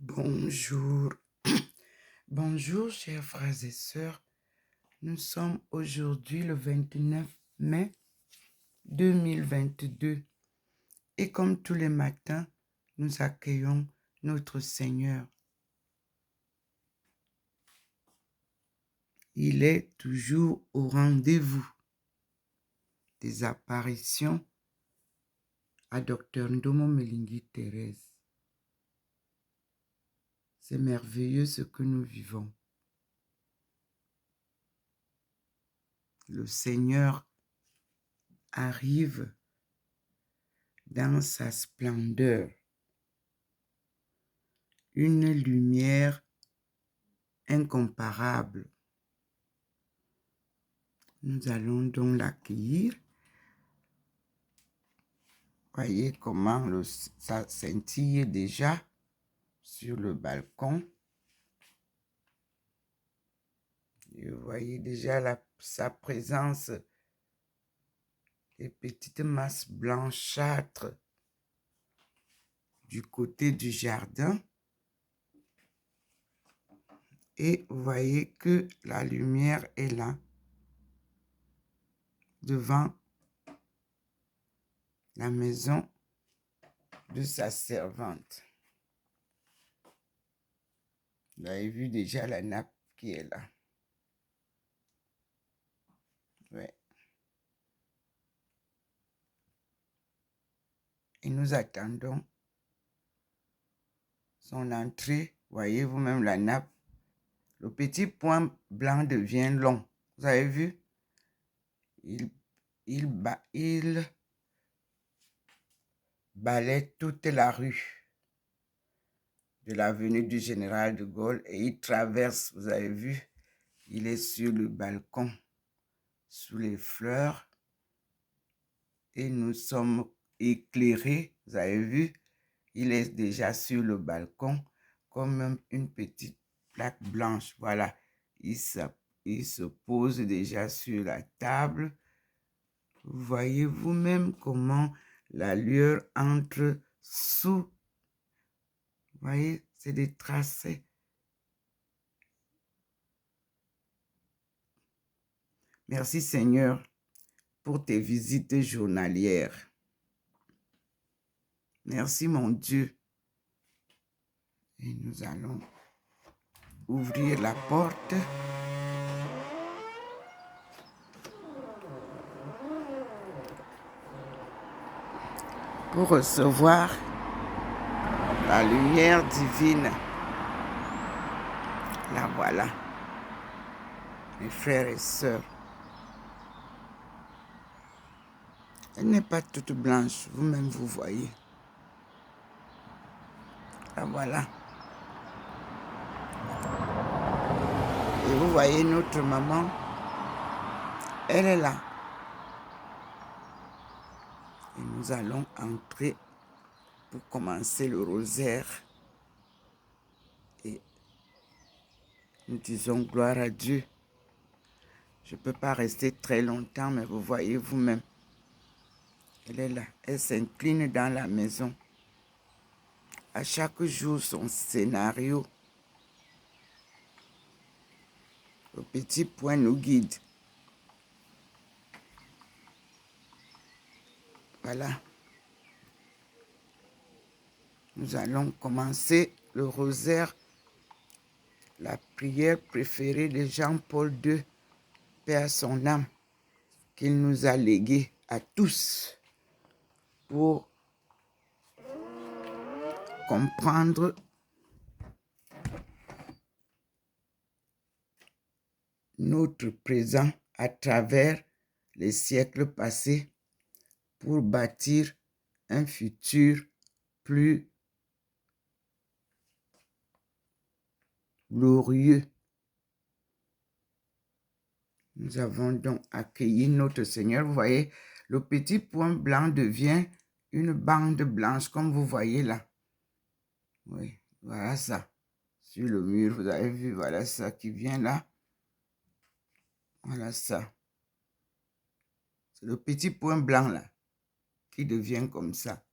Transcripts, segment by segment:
Bonjour. Bonjour, chers frères et sœurs. Nous sommes aujourd'hui le 29 mai 2022 et comme tous les matins, nous accueillons notre Seigneur. Il est toujours au rendez-vous des apparitions à Dr Ndomo Melingi Thérèse. C'est merveilleux ce que nous vivons. Le Seigneur arrive dans sa splendeur, une lumière incomparable. Nous allons donc l'accueillir. Voyez comment ça scintille déjà sur le balcon. Et vous voyez déjà sa présence, les petites masses blanchâtres du côté du jardin. Et vous voyez que la lumière est là, devant la maison de sa servante. Vous avez vu déjà la nappe qui est là. Ouais. Et nous attendons son entrée. Voyez vous-même la nappe. Le petit point blanc devient long. Vous avez vu? Il balaie toute la rue de l'avenue du Général de Gaulle et il traverse, vous avez vu, il est sur le balcon, sous les fleurs et nous sommes éclairés, vous avez vu, il est déjà sur le balcon comme une petite plaque blanche. Voilà, il se pose déjà sur la table. Vous voyez vous-même comment la lueur entre sous. Vous voyez, c'est des tracés. Merci Seigneur pour tes visites journalières. Merci mon Dieu. Et nous allons ouvrir la porte. Pour recevoir la lumière divine. La voilà. Mes frères et sœurs. Elle n'est pas toute blanche, vous-même vous voyez. La voilà. Et vous voyez notre maman, elle est là. Et nous allons entrer pour commencer le rosaire. Et nous disons gloire à Dieu. Je ne peux pas rester très longtemps, mais vous voyez vous-même. Elle est là. Elle s'incline dans la maison. À chaque jour, son scénario. Le petit point nous guide. Voilà. Nous allons commencer le rosaire, la prière préférée de Jean-Paul II, paix à son âme, qu'il nous a légué à tous pour comprendre notre présent à travers les siècles passés pour bâtir un futur plus glorieux. Nous avons donc accueilli notre Seigneur. Vous voyez, le petit point blanc devient une bande blanche, comme vous voyez là. Oui, voilà ça. Sur le mur, vous avez vu, voilà ça qui vient là. Voilà ça. C'est le petit point blanc là qui devient comme ça.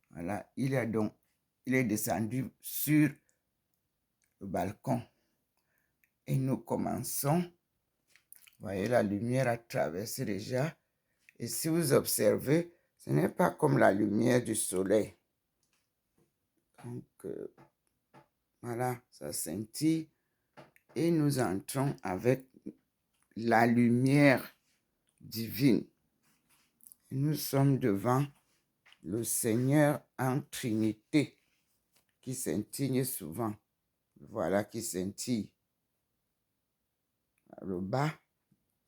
Voilà, il est descendu sur le balcon. Et nous commençons. Vous voyez, la lumière a traversé déjà. Et si vous observez, ce n'est pas comme la lumière du soleil. Donc, voilà, ça scintille. Et nous entrons avec la lumière divine. Nous sommes devant le Seigneur en Trinité qui scintille souvent. Voilà qui scintille. Le bas,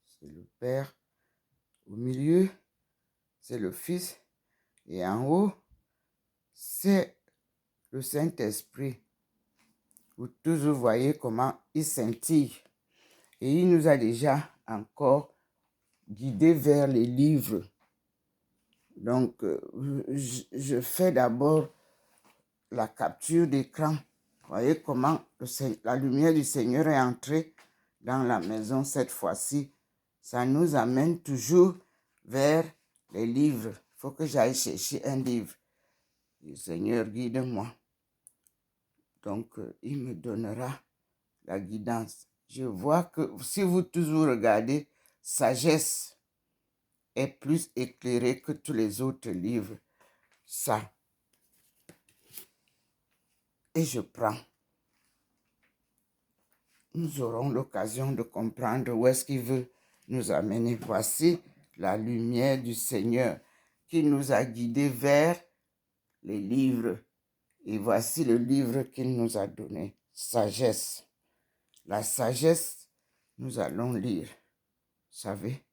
c'est le Père. Au milieu, c'est le Fils. Et en haut, c'est le Saint-Esprit. Vous tous vous voyez comment il scintille. Et il nous a déjà encore guidés vers les livres. Donc, je fais d'abord la capture d'écran. Vous voyez comment la lumière du Seigneur est entrée dans la maison cette fois-ci. Ça nous amène toujours vers les livres. Il faut que j'aille chercher un livre. Le Seigneur, guide-moi. Donc, il me donnera la guidance. Je vois que si vous toujours regardez, Sagesse est plus éclairée que tous les autres livres. Ça. Et je prends. Nous aurons l'occasion de comprendre où est-ce qu'il veut nous amener. Voici la lumière du Seigneur qui nous a guidés vers les livres. Et voici le livre qu'il nous a donné, Sagesse. La sagesse, nous allons lire. Vous savez,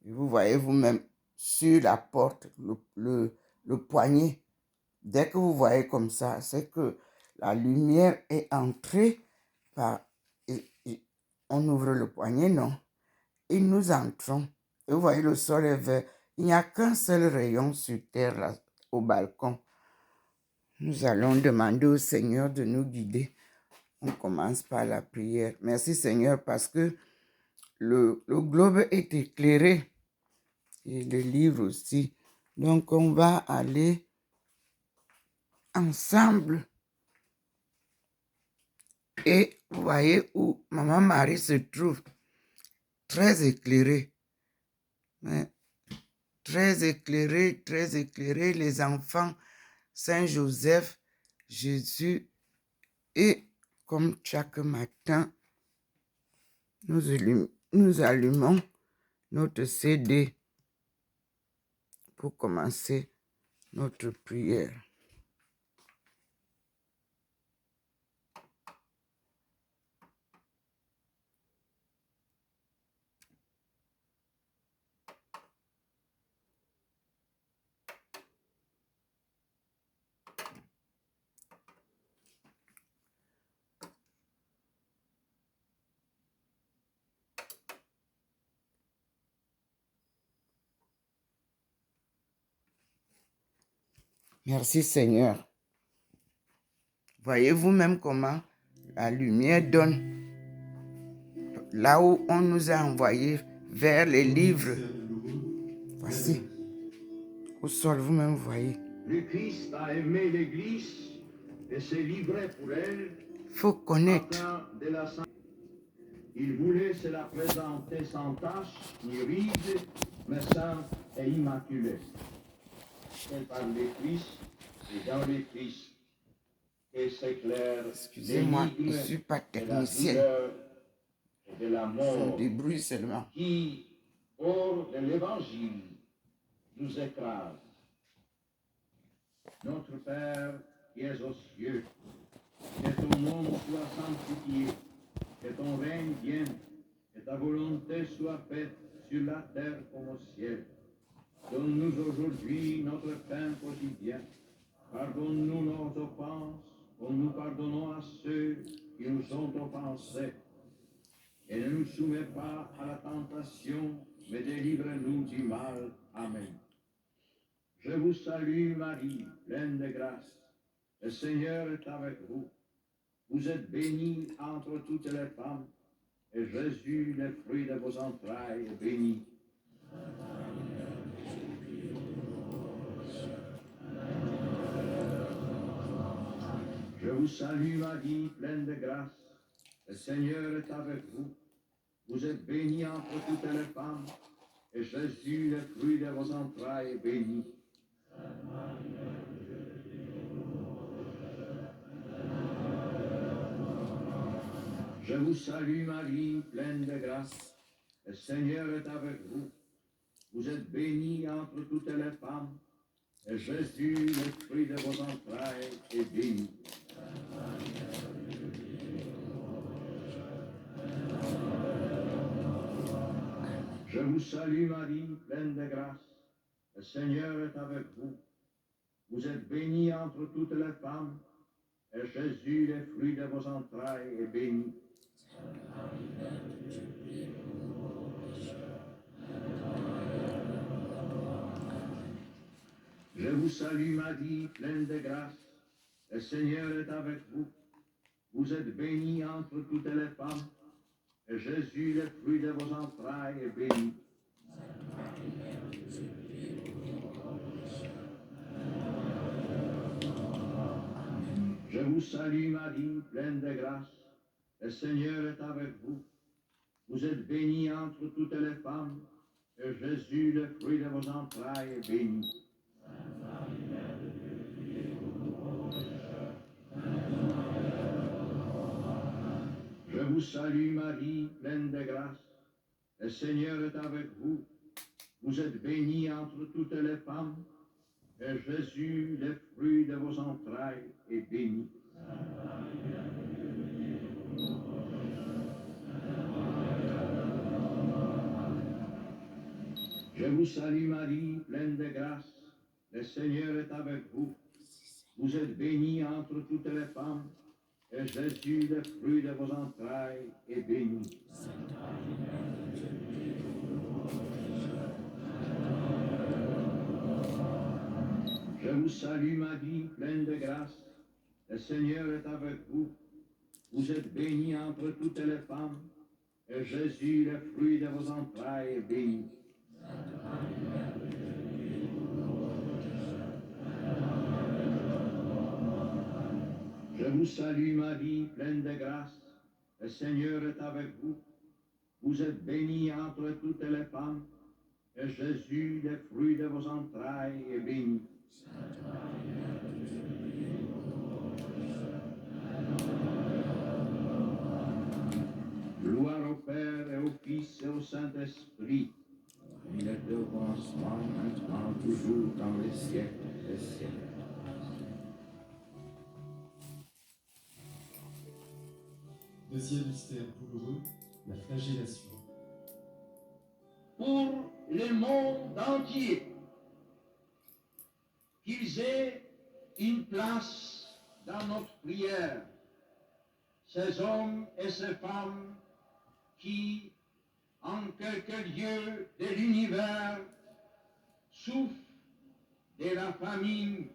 et vous voyez vous-même sur la porte, le poignet. Dès que vous voyez comme ça, c'est que la lumière est entrée par... on ouvre le poignet, non? Et nous entrons. Et vous voyez, le sol est vert. Il n'y a qu'un seul rayon sur terre, là, au balcon. Nous allons demander au Seigneur de nous guider. On commence par la prière. Merci Seigneur parce que le globe est éclairé. Et le livre aussi. Donc on va aller ensemble. Et vous voyez où Maman Marie se trouve. Très éclairée. Très éclairé, très éclairé. Les enfants, Saint Joseph, Jésus. Et comme chaque matin, nous allumons notre CD pour commencer notre prière. Merci Seigneur. Voyez vous-même comment la lumière donne. Là où on nous a envoyés vers les livres. Voici. Au sol, vous-même voyez. Le Christ a aimé l'Église et s'est livré pour elle. Faut connaître. Il voulait se la présenter sans tache ni ride, mais sainte et immaculée. C'est par le Christ et dans le Christ et s'éclaire Excusez-moi, je ne suis pas technicien. De la mort, je débrouille seulement. Qui, hors de l'Évangile, nous écrase. Notre Père qui es aux cieux, que ton nom soit sanctifié, que ton règne vienne, que ta volonté soit faite sur la terre comme au ciel. Donne-nous aujourd'hui notre pain quotidien. Pardonne-nous nos offenses, comme nous pardonnons à ceux qui nous ont offensés. Et ne nous soumets pas à la tentation, mais délivre-nous du mal. Amen. Je vous salue Marie, pleine de grâce. Le Seigneur est avec vous. Vous êtes bénie entre toutes les femmes, et Jésus, le fruit de vos entrailles, est béni. Je vous salue Marie, pleine de grâce. Le Seigneur est avec vous. Vous êtes bénie entre toutes les femmes, et Jésus, le fruit de vos entrailles, est béni. Je vous salue Marie, pleine de grâce. Le Seigneur est avec vous. Vous êtes bénie entre toutes les femmes, et Jésus, le fruit de vos entrailles, est béni. Je vous salue Marie, pleine de grâce. Le Seigneur est avec vous. Vous êtes bénie entre toutes les femmes, et Jésus, le fruit de vos entrailles, est béni. Je vous salue Marie, pleine de grâce. Le Seigneur est avec vous. Vous êtes bénie entre toutes les femmes, et Jésus, le fruit de vos entrailles, est béni. Je vous salue Marie, pleine de grâce. Le Seigneur est avec vous. Vous êtes bénie entre toutes les femmes, et Jésus, le fruit de vos entrailles, est béni. Je vous salue Marie, pleine de grâce. Le Seigneur est avec vous. Vous êtes bénie entre toutes les femmes, et Jésus, le fruit de vos entrailles, est béni. Je vous salue Marie, pleine de grâce. Le Seigneur est avec vous. Vous êtes bénie entre toutes les femmes, et Jésus, le fruit de vos entrailles, est béni. Je vous salue Marie, pleine de grâce. Le Seigneur est avec vous. Vous êtes bénie entre toutes les femmes, et Jésus, le fruit de vos entrailles, est béni. Je vous salue Marie, pleine de grâce. Le Seigneur est avec vous. Vous êtes bénie entre toutes les femmes, et Jésus, le fruit de vos entrailles, est béni. Gloire au Père et au Fils et au Saint-Esprit. Il est au commencement, maintenant, toujours, dans les siècles des siècles. Deuxième mystère douloureux, la flagellation. Pour le monde entier, qu'ils aient une place dans notre prière, ces hommes et ces femmes qui, en quelques lieux de l'univers, souffrent de la famine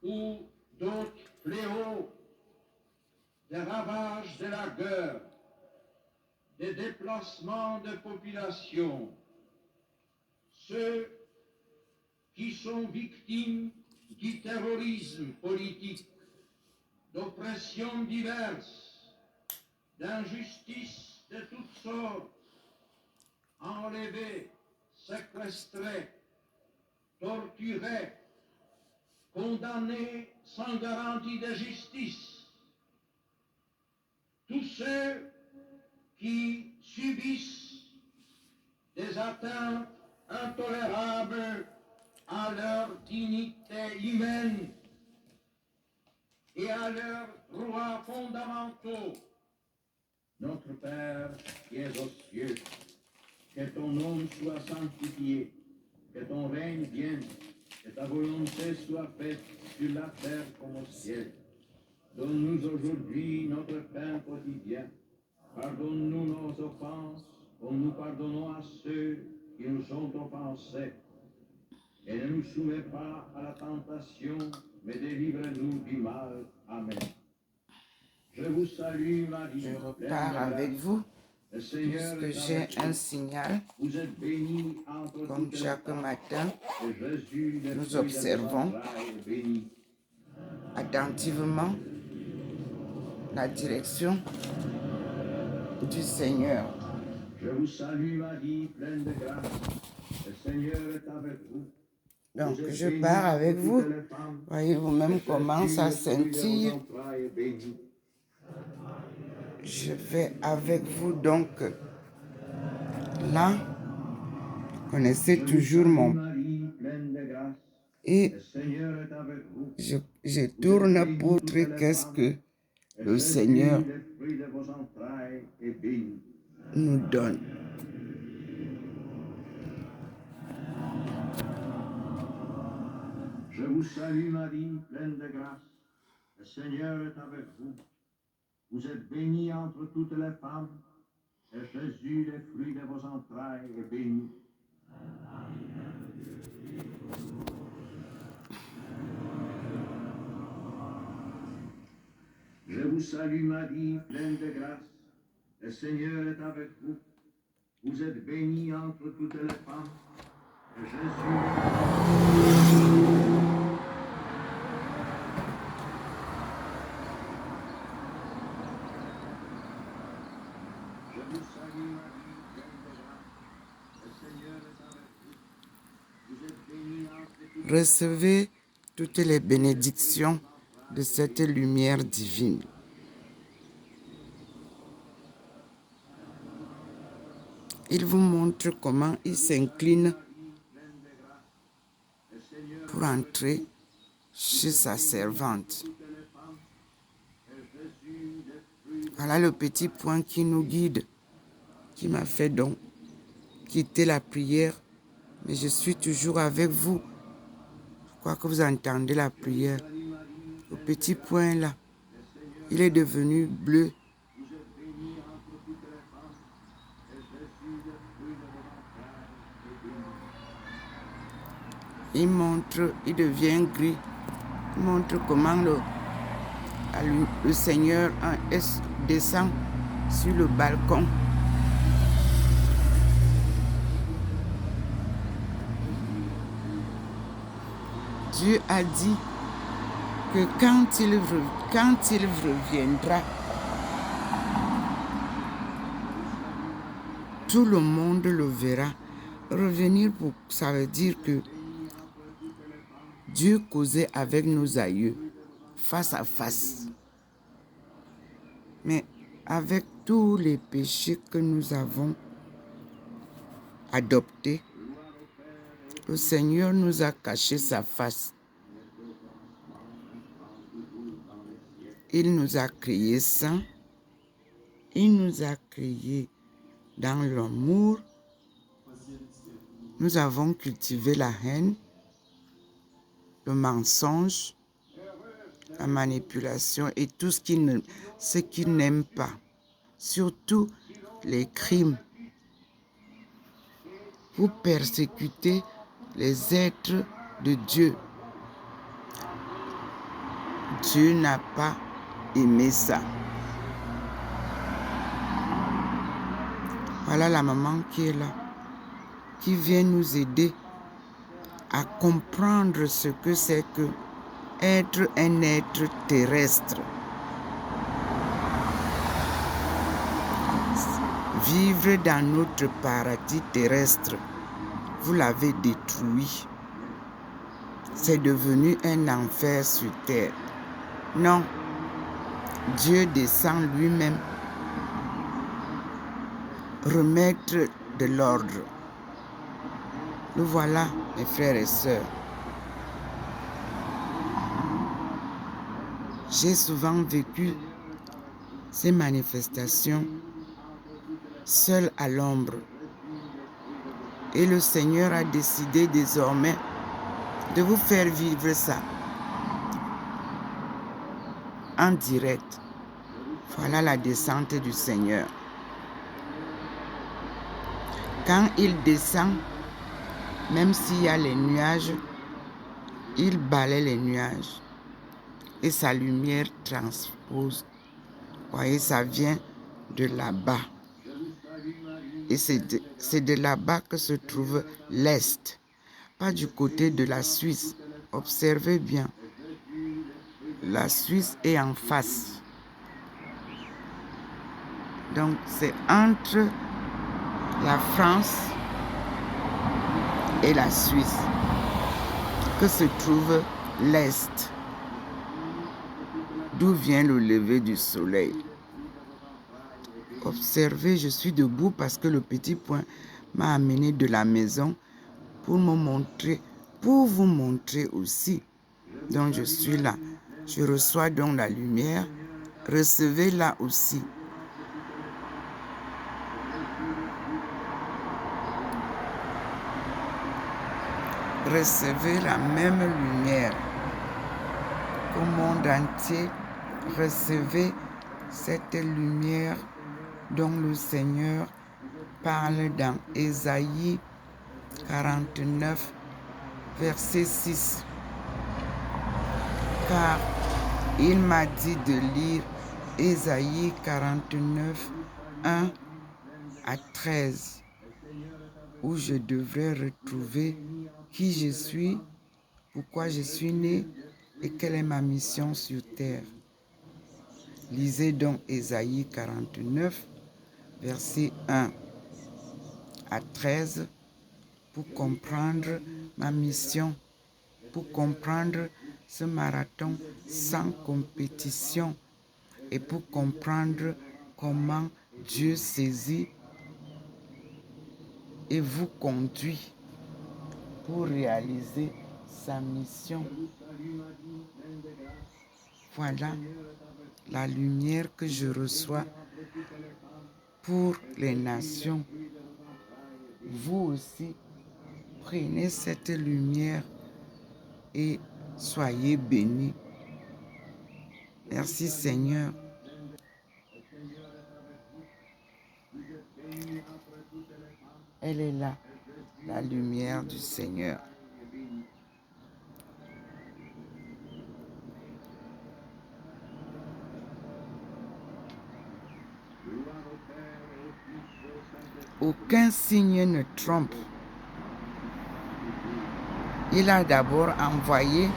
ou d'autres fléaux, des ravages de la guerre, des déplacements de population, ceux qui sont victimes du terrorisme politique, d'oppressions diverses, d'injustices de toutes sortes, enlevés, séquestrés, torturés, condamnés sans garantie de justice, tous ceux qui subissent des atteintes intolérables à leur dignité humaine et à leurs droits fondamentaux. Notre Père qui es aux cieux, que ton nom soit sanctifié, que ton règne vienne, que ta volonté soit faite sur la terre comme au ciel. Donne-nous aujourd'hui notre pain quotidien. Pardonne-nous nos offenses, comme nous pardonnons à ceux qui nous ont offensés. Et ne nous soumets pas à la tentation, mais délivre-nous du mal. Amen. Je vous salue, Marie. Je repars avec vous, puisque j'ai un signal. Vous êtes bénie entre Comme toutes les chaque femmes, matin, et Jésus, le nous fruit de vos observons entrailles, est béni. attentivement la direction du Seigneur. Je vous salue Marie, pleine de grâce. Le Seigneur est avec vous. Donc, Vous êtes je bénie pars entre avec toutes vous. les femmes. Voyez vous-même Et comment Jésus, ça le fruit de vos scintille. entrailles, est béni. Je vais avec vous donc là. Vous connaissez Je vous toujours salue, mon... Marie, pleine de grâce. Et Le Seigneur est avec vous. je Vous êtes tourne bénie pour entre montrer les qu'est-ce femmes. que Et le Jésus, Seigneur le fruit de vos entrailles, est béni. nous donne. Je vous salue Marie, pleine de grâce. Le Seigneur est avec vous. Vous êtes bénie entre toutes les femmes. Et Jésus, le fruit de vos entrailles, est béni. Je vous salue Marie, pleine de grâce. Le Seigneur est avec vous. Vous êtes bénie entre toutes les femmes. Et Jésus, je vous salue Marie, pleine de grâce. Le Seigneur est avec vous. Vous êtes bénie entre toutes les Recevez toutes les bénédictions de cette lumière divine. Il vous montre comment il s'incline pour entrer chez sa servante. Voilà le petit point qui nous guide, qui m'a fait donc quitter la prière. Mais je suis toujours avec vous. Je crois que vous entendez la prière. Le petit point là, il est devenu bleu. Il montre, il devient gris. Il montre comment le Seigneur descend sur le balcon. Dieu a dit que quand il reviendra, tout le monde le verra. Revenir, ça veut dire que Dieu causait avec nos aïeux, face à face. Mais avec tous les péchés que nous avons adoptés, le Seigneur nous a caché sa face. Il nous a créés saints. Il nous a créés dans l'amour. Nous avons cultivé la haine, le mensonge, la manipulation et tout ce qu'il n'aime pas. Surtout les crimes. Vous persécutez les êtres de Dieu. Dieu n'a pas aimé ça. Voilà la maman qui est là, qui vient nous aider à comprendre ce que c'est que être un être terrestre. Vivre dans notre paradis terrestre, vous l'avez détruit. C'est devenu un enfer sur terre. Non, Dieu descend lui-même remettre de l'ordre. Nous voilà, mes frères et sœurs. J'ai souvent vécu ces manifestations seul à l'ombre. Et le Seigneur a décidé désormais de vous faire vivre ça en direct. Voilà la descente du Seigneur. Quand il descend, même s'il y a les nuages, il balaie les nuages. Et sa lumière transpose. Vous voyez, ça vient de là-bas. Et c'est de là-bas que se trouve l'Est. Pas du côté de la Suisse. Observez bien. La Suisse est en face. Donc, c'est entre la France et la Suisse que se trouve l'Est, d'où vient le lever du soleil. Observez, je suis debout parce que le petit point m'a amené de la maison pour me montrer, pour vous montrer aussi. Donc, je suis là. Je reçois donc la lumière. Recevez-la aussi. Recevez la même lumière au monde entier. Recevez cette lumière dont le Seigneur parle dans Ésaïe 49, verset 6. Car il m'a dit de lire Ésaïe 49, 1 à 13, où je devrais retrouver qui je suis, pourquoi je suis né et quelle est ma mission sur terre. Lisez donc Ésaïe 49, verset 1 à 13, pour comprendre ma mission, pour comprendre ce marathon sans compétition et pour comprendre comment Dieu saisit et vous conduit pour réaliser sa mission. Voilà la lumière que je reçois pour les nations. Vous aussi, prenez cette lumière et soyez bénis. Merci Seigneur. Elle est là, la lumière du Seigneur. Aucun signe ne trompe. Il a d'abord envoyé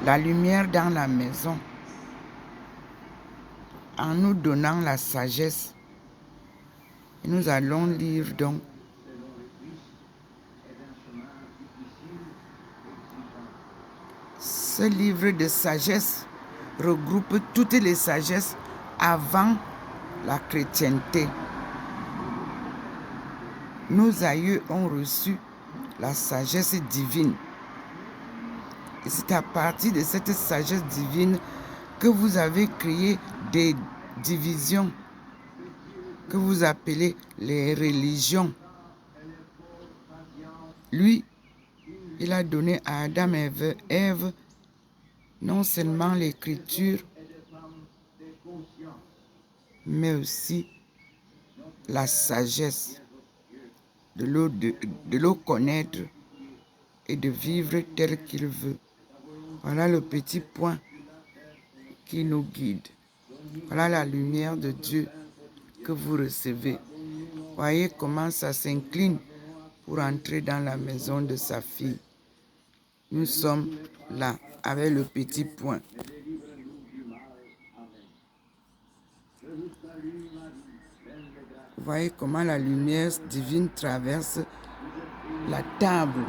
la lumière dans la maison en nous donnant la sagesse. Et nous allons lire donc ce livre de sagesse regroupe toutes les sagesses avant la chrétienté. Nos aïeux ont reçu la sagesse divine. Et c'est à partir de cette sagesse divine que vous avez créé des divisions que vous appelez les religions. Lui, il a donné à Adam et Ève non seulement l'écriture, mais aussi la sagesse de le connaître et de vivre tel qu'il veut. Voilà le petit point qui nous guide. Voilà la lumière de Dieu que vous recevez. Voyez comment ça s'incline pour entrer dans la maison de sa fille. Nous sommes là avec le petit point. Vous voyez comment la lumière divine traverse la table.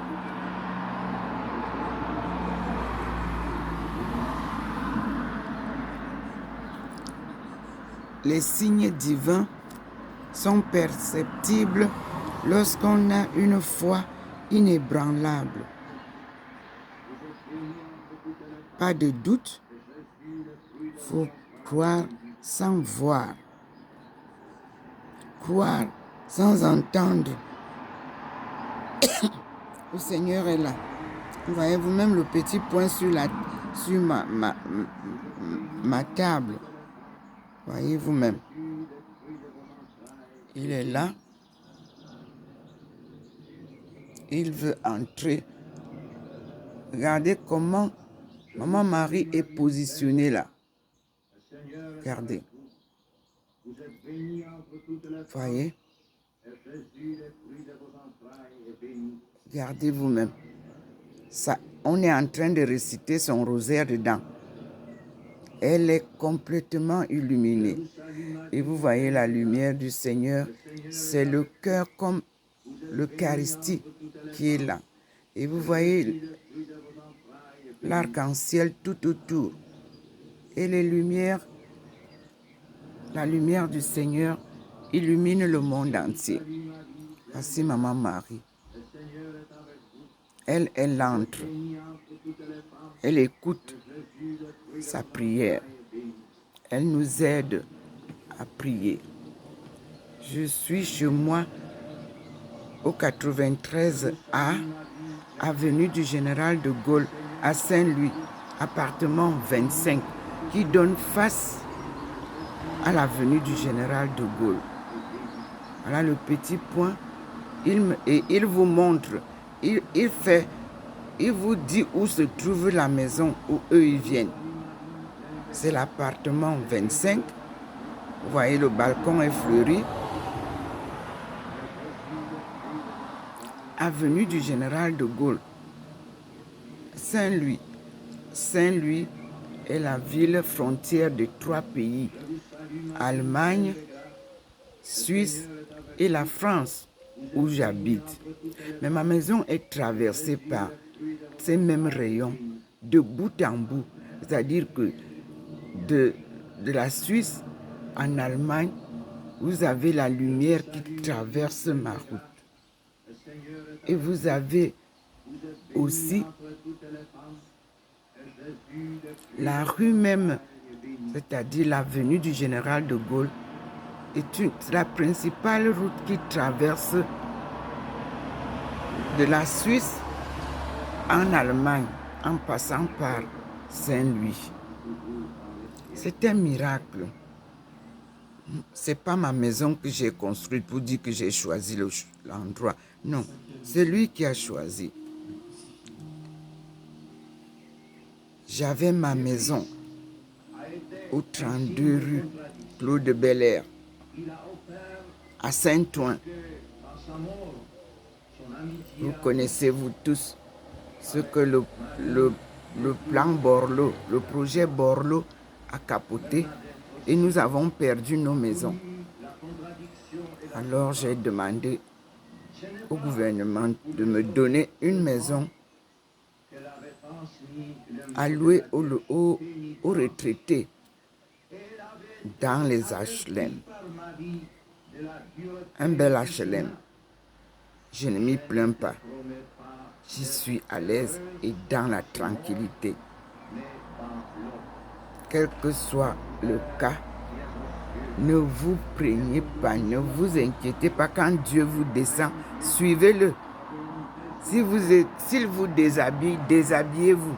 Les signes divins sont perceptibles lorsqu'on a une foi inébranlable. Pas de doute, il faut croire sans voir, croire sans entendre. Le Seigneur est là. Vous voyez vous-même le petit point sur ma table. Voyez vous-même. Il est là. Il veut entrer. Regardez comment Maman Marie est positionnée là. Regardez. Voyez. Regardez vous-même. Ça, on est en train de réciter son rosaire dedans. Elle est complètement illuminée. Et vous voyez la lumière du Seigneur, c'est le cœur comme l'Eucharistie qui est là. Et vous voyez l'arc-en-ciel tout autour. Et les lumières, la lumière du Seigneur illumine le monde entier. Voici Maman Marie. Elle est lente. Elle écoute sa prière. Elle nous aide à prier. Je suis chez moi au 93A, avenue du Général de Gaulle, à Saint-Louis, appartement 25, qui donne face à l'avenue du Général de Gaulle. Voilà le petit point. Il vous montre, il vous dit où se trouve la maison où eux ils viennent. C'est l'appartement 25. Vous voyez, le balcon est fleuri. Avenue du Général de Gaulle, Saint-Louis. Saint-Louis est la ville frontière de 3 pays, Allemagne, Suisse et la France, où j'habite. Mais ma maison est traversée par ces mêmes rayons, de bout en bout. C'est-à-dire que de la Suisse en Allemagne, vous avez la lumière qui traverse ma route. Et vous avez aussi la rue même, c'est-à-dire l'avenue du Général de Gaulle, est la principale route qui traverse de la Suisse en Allemagne, en passant par Saint-Louis. C'est un miracle. Ce n'est pas ma maison que j'ai construite pour dire que j'ai choisi l'endroit. Non, c'est lui qui a choisi. J'avais ma maison au 32 rue Claude de Bel-Air, à Saint-Ouen. Vous connaissez, vous tous, ce que le plan Borloo, le projet Borloo a capoté et nous avons perdu nos maisons. Alors j'ai demandé au gouvernement de me donner une maison à louer aux retraités dans les HLM. Un bel HLM. Je ne m'y plains pas. J'y suis à l'aise et dans la tranquillité. Quel que soit le cas, ne vous plaignez pas, ne vous inquiétez pas. Quand Dieu vous descend, suivez-le. S'il vous déshabille, déshabillez-vous.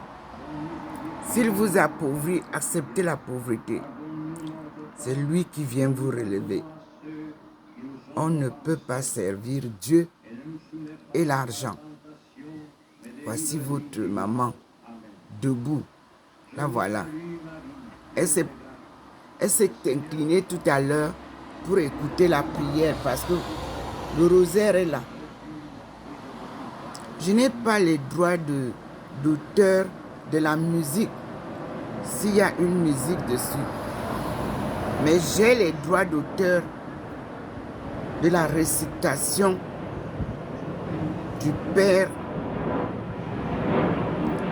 S'il vous appauvrit, acceptez la pauvreté. C'est lui qui vient vous relever. On ne peut pas servir Dieu et l'argent. Voici votre maman, debout. La voilà. Elle s'est inclinée tout à l'heure pour écouter la prière parce que le rosaire est là. Je n'ai pas les droits d'auteur de la musique s'il y a une musique dessus. Mais j'ai les droits d'auteur de la récitation du Père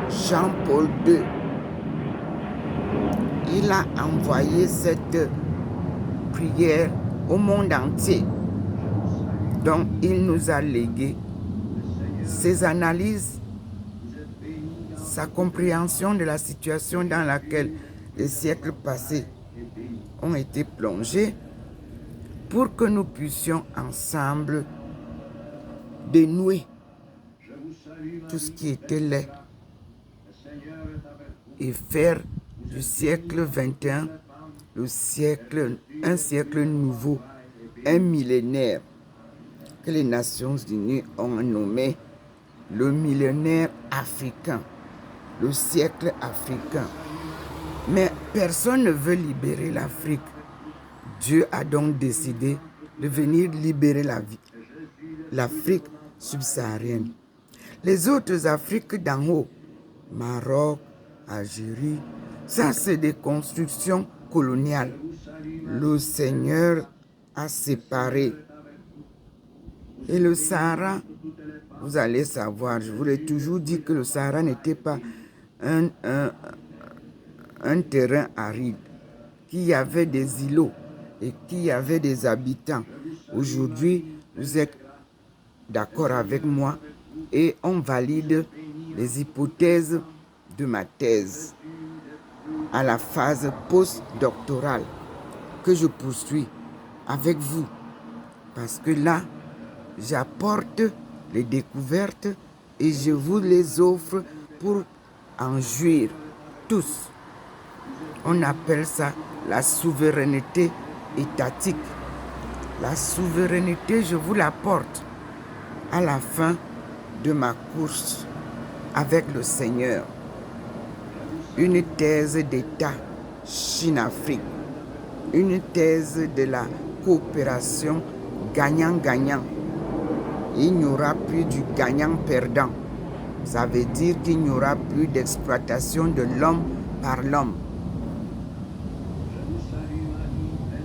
Jean-Paul II. Il a envoyé cette prière au monde entier. Donc, il nous a légué ses analyses, sa compréhension de la situation dans laquelle les siècles passés ont été plongés pour que nous puissions ensemble dénouer tout ce qui était laid et faire du siècle 21 un siècle nouveau, un millénaire que les Nations Unies ont nommé le millénaire africain, le siècle africain. Mais personne ne veut libérer l'Afrique. Dieu a donc décidé de venir libérer l'Afrique subsaharienne. Les autres Afriques d'en haut, Maroc, Algérie, Ça, c'est des constructions coloniales. Le Seigneur a séparé. Et le Sahara, vous allez savoir, je vous l'ai toujours dit que le Sahara n'était pas un terrain aride, qu'il y avait des îlots et qu'il y avait des habitants. Aujourd'hui, vous êtes d'accord avec moi et on valide les hypothèses de ma thèse à la phase postdoctorale que je poursuis avec vous. Parce que là, j'apporte les découvertes et je vous les offre pour en jouir tous. On appelle ça la souveraineté étatique. La souveraineté, je vous l'apporte à la fin de ma course avec le Seigneur. Une thèse d'État Chine-Afrique. Une thèse de la coopération gagnant-gagnant. Il n'y aura plus du gagnant-perdant. Ça veut dire qu'il n'y aura plus d'exploitation de l'homme par l'homme.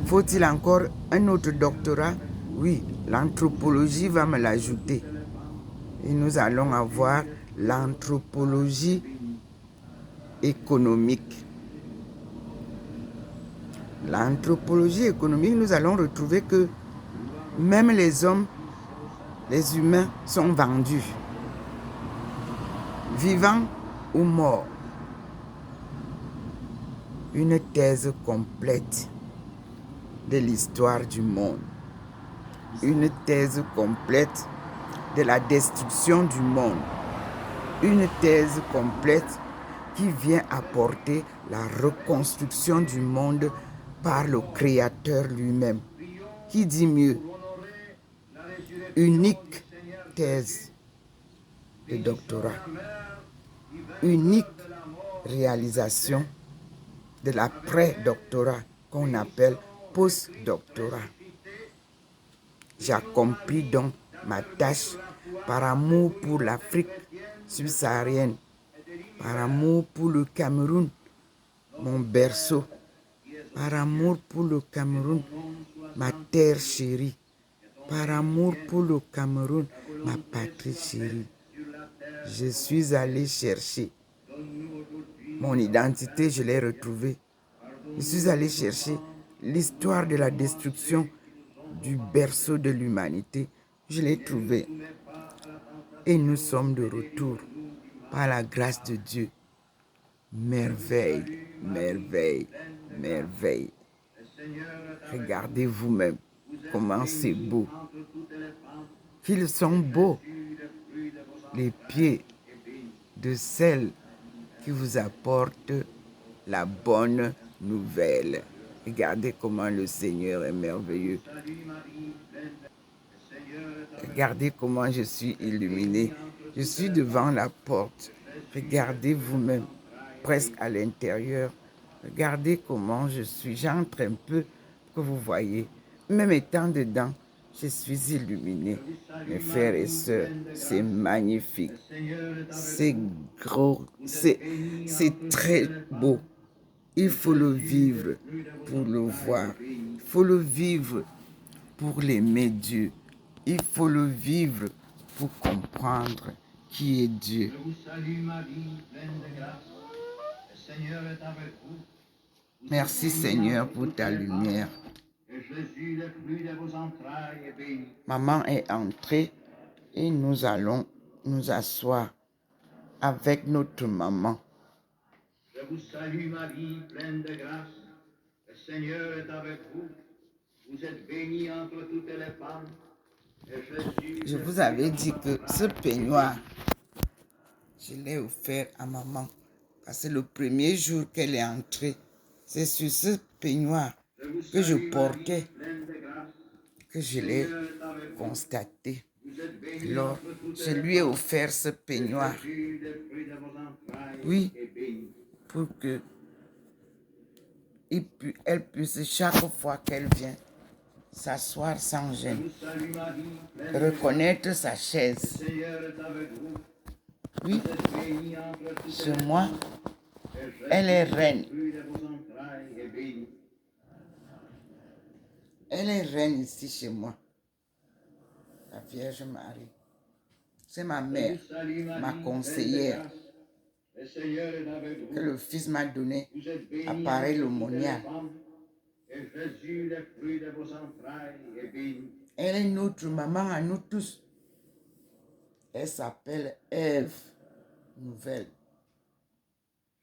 Faut-il encore un autre doctorat? Oui, l'anthropologie va me l'ajouter. Et nous allons avoir l'anthropologie économique. L'anthropologie économique, nous allons retrouver que même les hommes, les humains sont vendus. Vivants ou morts. Une thèse complète de l'histoire du monde. Une thèse complète de la destruction du monde. Une thèse complète qui vient apporter la reconstruction du monde par le Créateur lui-même. Qui dit mieux? Unique thèse de doctorat. Unique réalisation de la pré-doctorat qu'on appelle post-doctorat. J'accomplis donc ma tâche par amour pour l'Afrique subsaharienne, par amour pour le Cameroun, mon berceau, par amour pour le Cameroun, ma terre chérie, par amour pour le Cameroun, ma patrie chérie. Je suis allé chercher mon identité, je l'ai retrouvée. Je suis allé chercher l'histoire de la destruction du berceau de l'humanité. Je l'ai trouvée. Et nous sommes de retour par la grâce de Dieu. Merveille, merveille, merveille. Regardez vous-même comment c'est beau. Qu'ils sont beaux, les pieds de celles qui vous apportent la bonne nouvelle. Regardez comment le Seigneur est merveilleux. Regardez comment je suis illuminé. Je suis devant la porte. Regardez vous-même, presque à l'intérieur. Regardez comment je suis. J'entre un peu, que vous voyez. Même étant dedans, je suis illuminé. Mes frères et sœurs, c'est magnifique. C'est gros, c'est très beau. Il faut le vivre pour le voir. Il faut le vivre pour l'aimer Dieu. Il faut le vivre pour comprendre qui est Dieu. Je vous salue Marie, pleine de grâce. Le Seigneur est avec vous. Merci Seigneur pour ta lumière. Et Jésus, le fruit de vos entrailles, est béni. Maman est entrée et nous allons nous asseoir avec notre maman. Je vous salue Marie, pleine de grâce. Le Seigneur est avec vous. Vous êtes bénie entre toutes les femmes. Et Jésus, Je vous avais dit que ce peignoir, je l'ai offert à maman. Parce que le premier jour qu'elle est entrée, c'est sur ce peignoir que je portais que je l'ai constaté. Alors, je lui ai offert ce peignoir. Oui, pour que elle puisse chaque fois qu'elle vient s'asseoir sans gêne, reconnaître sa chaise. Oui, chez moi, Elle est reine. Le fruit de vos entrailles est béni. Elle est reine ici chez moi. La Vierge Marie. C'est ma Je mère, vous salue, ma Marie, pleine de conseillère, grâce. Le Seigneur est avec que vous. le Fils m'a donné Vous êtes à bénie pareil entre toutes les l'aumônière. femmes, et Jésus, le fruit de vos entrailles, est béni. Elle est notre maman à nous tous. Elle s'appelle Ève Nouvelle.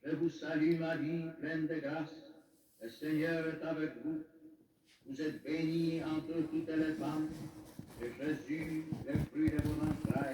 Je vous salue, Marie, pleine de grâce. Le Seigneur est avec vous. Vous êtes bénie entre toutes les femmes, et Jésus, le fruit de vos entrailles,